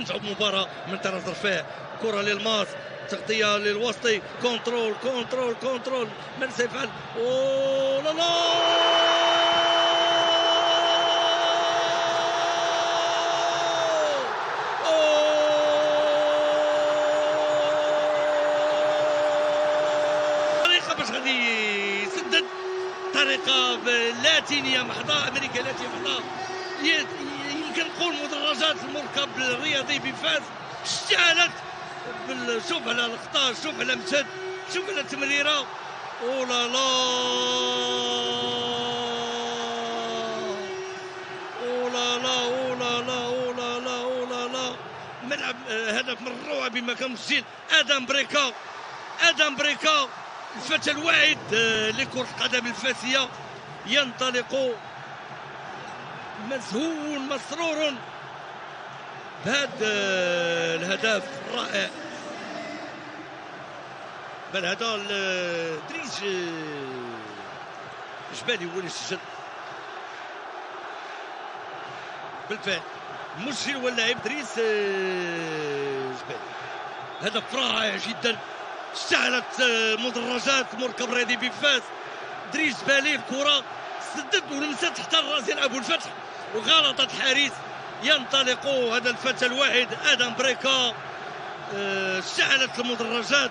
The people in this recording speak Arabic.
نصعب مباراة من طرف رفاه، كرة للماس، تغطية للوسطي، كونترول كونترول كونترول، من سيفعل؟ اوه لا لا طريقة باش غادي يسدد، طريقة لاتينية محضة، أمريكا لاتينية محضة، يمكن نقول مدرجات المركب الرياضي بفاس اشتعلت. شوف على الخطا، شوف على مسد، شوف على التمريره، او لا لا او لا لا او لا لا او لا لا او لا لا. ملعب هدف من الروعه بما كان مسجل ادم بريكا، ادم بريكا الفتى الواعد لكرة القدم الفاسية، ينطلق مزهو مسرور بهذا الهدف الرائع. بل هذا دريس جبالي هو اللي سجل بالفعل، المسجل هو اللاعب دريس جبالي. هدف رائع جدا، اشتعلت مدرجات مركب رياضي بفاس، دريس جبالي الكرة سدد ولمست تحت الراس ديال ابو الفتح وغلطت الحارس. ينطلق هذا الفتى الواحد ادم بريكا، اشتعلت المدرجات.